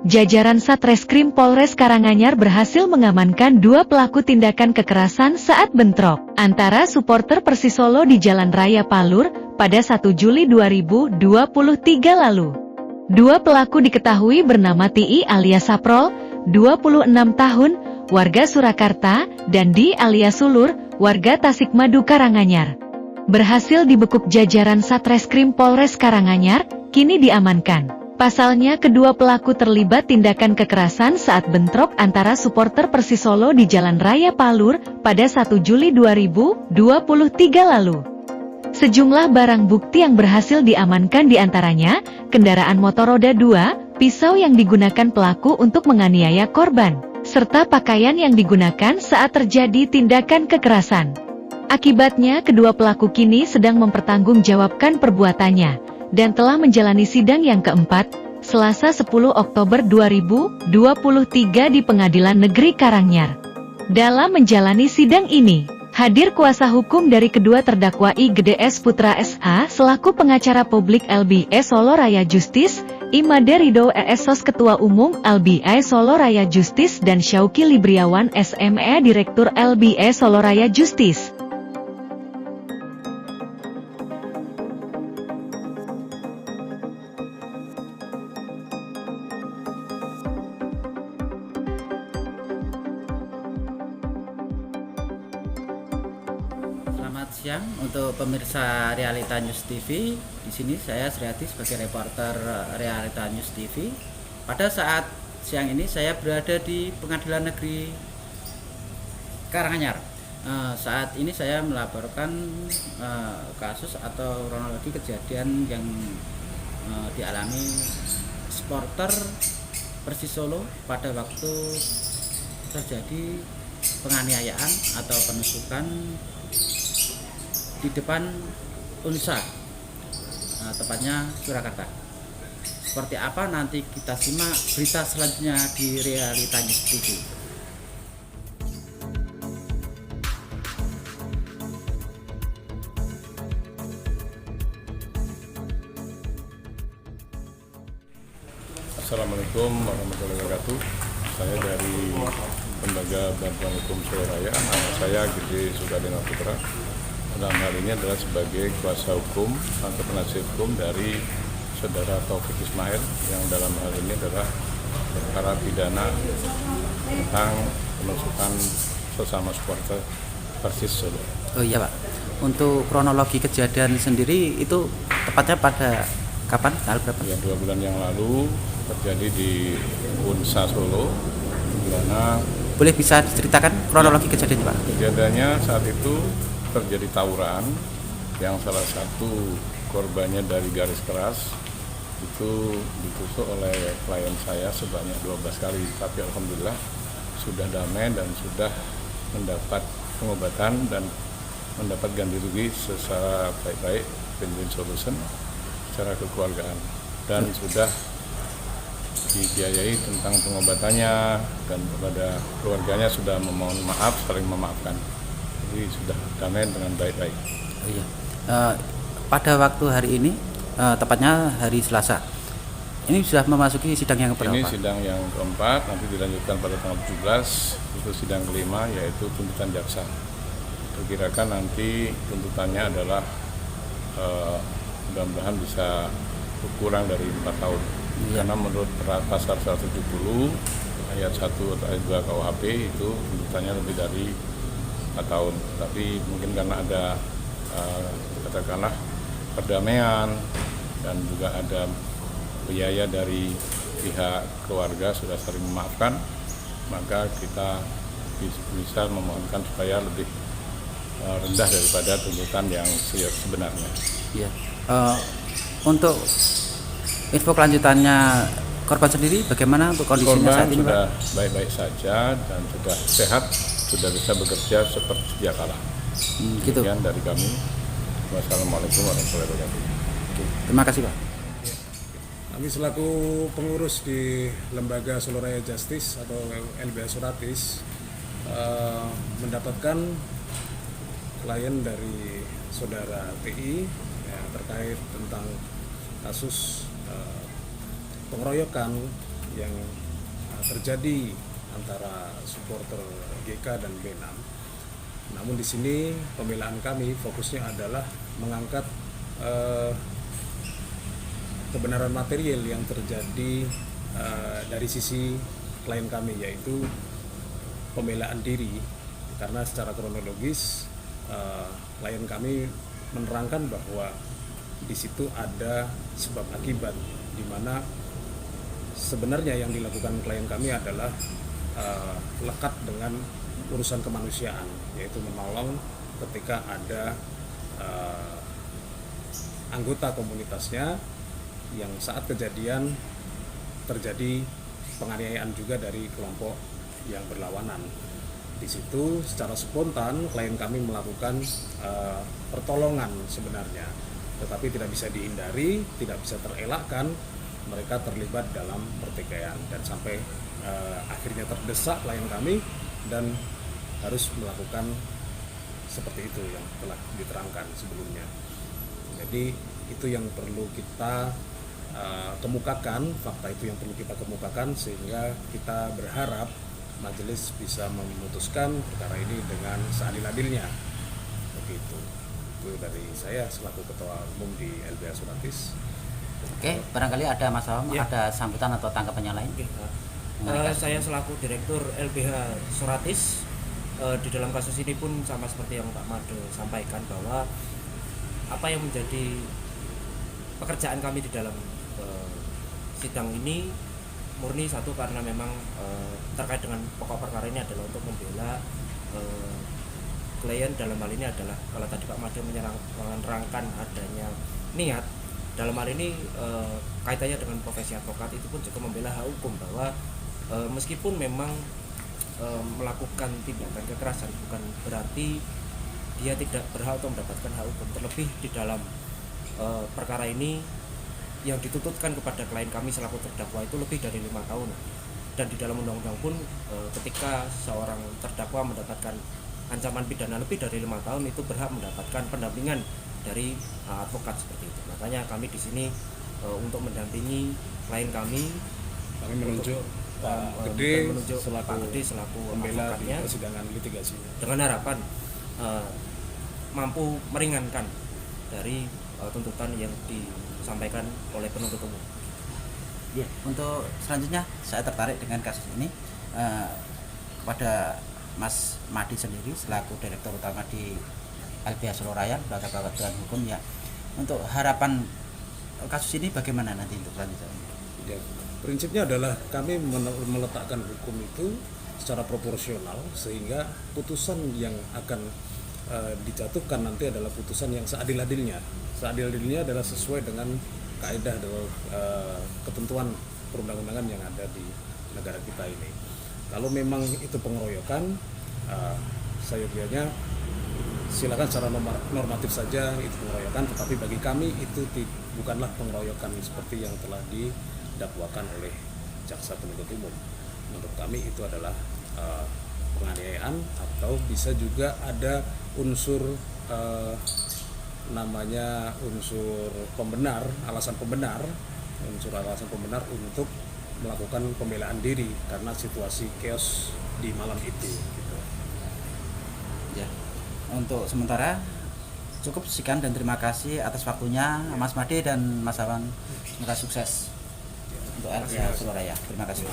Jajaran Satreskrim Polres Karanganyar berhasil mengamankan 2 pelaku tindakan kekerasan saat bentrok antara supporter Persisolo di Jalan Raya Palur pada 1 Juli 2023 lalu. 2 pelaku diketahui bernama Ti alias Saprol, 26 tahun, warga Surakarta, dan Di alias Sulur, warga Tasikmadu Karanganyar. Berhasil dibekuk jajaran Satreskrim Polres Karanganyar, kini diamankan. Pasalnya kedua pelaku terlibat tindakan kekerasan saat bentrok antara supporter Persisolo di Jalan Raya Palur pada 1 Juli 2023 lalu. Sejumlah barang bukti yang berhasil diamankan diantaranya, kendaraan motor roda 2, pisau yang digunakan pelaku untuk menganiaya korban, serta pakaian yang digunakan saat terjadi tindakan kekerasan. Akibatnya kedua pelaku kini sedang mempertanggungjawabkan perbuatannya dan telah menjalani sidang yang keempat, Selasa 10 Oktober 2023 di Pengadilan Negeri Karanganyar. Dalam menjalani sidang ini, hadir kuasa hukum dari kedua terdakwa I Gds Putra SA selaku pengacara publik LBI Solo Raya Justis, Imade Ridho ESOS Ketua Umum LBI Solo Raya Justis dan Syauki Libriawan SME Direktur LBI Solo Raya Justis. Selamat siang untuk pemirsa Realita News TV. Di sini saya Sriati sebagai reporter Realita News TV. Pada saat siang ini saya berada di Pengadilan Negeri Karanganyar. Saat ini saya melaporkan kasus atau kronologi kejadian yang dialami supporter Persisolo pada waktu terjadi penganiayaan atau penusukan di depan Unsa, tepatnya Surakarta. Seperti apa nanti kita simak berita selanjutnya di Realita News TV. Assalamualaikum warahmatullahi wabarakatuh. Saya dari Lembaga Bantuan Hukum Surabaya. Nama saya Gede Sukadina Putra. Dalam hal ini adalah sebagai kuasa hukum atau penasihat hukum dari saudara Taufik Ismail yang dalam hal ini adalah perkara pidana tentang penusukan sesama supporter Persis Solo. Oh iya Pak, untuk kronologi kejadian sendiri itu tepatnya pada kapan? Tanggal berapa? Ya, 2 bulan yang lalu terjadi di Unsa Solo, di mana Boleh bisa diceritakan kronologi kejadiannya Pak? kejadiannya saat itu terjadi tawuran yang salah satu korbannya dari garis keras itu ditusuk oleh klien saya sebanyak 12 kali, tapi alhamdulillah sudah damai dan sudah mendapat pengobatan dan mendapat ganti rugi secara baik-baik, win-win solution secara kekeluargaan, dan sudah dibiayai tentang pengobatannya dan kepada keluarganya sudah memohon maaf, saling memaafkan. Jadi sudah damai dengan baik-baik. Oh iya. Pada waktu hari ini, tepatnya hari Selasa, ini sudah memasuki sidang yang keberapa? Ini sidang yang keempat, nanti dilanjutkan pada tanggal 17, itu sidang kelima, yaitu tuntutan jaksa. Perkirakan nanti tuntutannya adalah mudah-mudahan bisa kurang dari 4 tahun. Karena menurut pasal 170 ayat 1 atau ayat 2 KUHP itu tuntutannya lebih dari 4 tahun, tapi mungkin karena ada katakanlah perdamaian dan juga ada biaya dari pihak keluarga sudah sering memaafkan, maka kita bisa memohonkan supaya lebih rendah daripada tuntutan yang sebenarnya. Iya. Untuk info kelanjutannya korban sendiri bagaimana untuk kondisinya saat ini Pak? Sudah baik-baik saja dan sudah sehat, sudah bisa bekerja seperti sedia kala. Gitu. Demikian dari kami. Wassalamualaikum warahmatullahi wabarakatuh. Terima kasih Pak. Kami selaku pengurus di Lembaga Solo Raya Justice atau LBI Suratis mendapatkan klien dari saudara TI ya, terkait tentang kasus pengeroyokan yang terjadi antara supporter GK dan B6. Namun di sini pembelaan kami fokusnya adalah mengangkat kebenaran material yang terjadi dari sisi klien kami, yaitu pembelaan diri, karena secara kronologis klien kami menerangkan bahwa di situ ada sebab akibat, di mana sebenarnya yang dilakukan klien kami adalah lekat dengan urusan kemanusiaan, yaitu menolong ketika ada anggota komunitasnya yang saat kejadian terjadi penganiayaan juga dari kelompok yang berlawanan. Di situ secara spontan klien kami melakukan pertolongan sebenarnya, tetapi tidak bisa dihindari, tidak bisa terelakkan, mereka terlibat dalam pertikaian dan sampai akhirnya terdesak klien kami dan harus melakukan seperti itu yang telah diterangkan sebelumnya. Jadi itu yang perlu kita kemukakan, fakta itu yang perlu kita kemukakan, sehingga kita berharap majelis bisa memutuskan perkara ini dengan seadil-adilnya. Begitu. Itu dari saya selaku Ketua Umum di LBH Suratis. Oke, barangkali ada Mas Awam, Ya. ada sambutan atau tanggapan yang lain? Saya selaku Direktur LBH Suratis, di dalam kasus ini pun sama seperti yang Pak Made sampaikan, bahwa apa yang menjadi pekerjaan kami di dalam sidang ini murni satu, karena memang terkait dengan pokok perkara ini adalah untuk membela klien. Dalam hal ini adalah, kalau tadi Pak Made menerangkan adanya niat, dalam hal ini kaitannya dengan profesi advokat, itu pun juga membela hak hukum, bahwa meskipun memang melakukan tindakan kekerasan bukan berarti dia tidak berhak untuk mendapatkan hak hukum. Terlebih di dalam perkara ini yang dituntutkan kepada klien kami selaku terdakwa itu lebih dari 5 tahun, dan di dalam undang-undang pun ketika seorang terdakwa mendapatkan ancaman pidana lebih dari 5 tahun itu berhak mendapatkan pendampingan dari advokat seperti itu. Makanya kami di sini untuk mendampingi klien kami menunjuk Pak Gede Gede selaku pembela di advokatnya, persidangan litigasinya, dengan harapan mampu meringankan dari tuntutan yang disampaikan oleh penuntut umum. Ya, untuk selanjutnya saya tertarik dengan kasus ini kepada Mas Madi sendiri selaku Direktur Utama di LBH Soloraya, Lembaga Bantuan Hukum, ya. Untuk harapan kasus ini bagaimana nanti untuk selanjutnya? Ya, prinsipnya adalah kami meletakkan hukum itu secara proporsional, sehingga putusan yang akan dijatuhkan nanti adalah putusan yang seadil-adilnya. Seadil-adilnya adalah sesuai dengan kaidah dan ketentuan perundang-undangan yang ada di negara kita ini. Kalau memang itu pengeroyokan, saya kiranya silakan secara normatif saja itu pengeroyokan, tetapi bagi kami itu bukanlah pengeroyokan seperti yang telah didakwakan oleh jaksa penuntut umum. Menurut kami itu adalah penganiayaan, atau bisa juga ada unsur namanya unsur pembenar, alasan pembenar untuk melakukan pembelaan diri karena situasi chaos di malam itu. Gitu. Ya. Untuk sementara cukup sekian dan terima kasih atas waktunya Mas Made dan Mas Awan. Semoga sukses untuk LBH Soloraya. Terima kasih.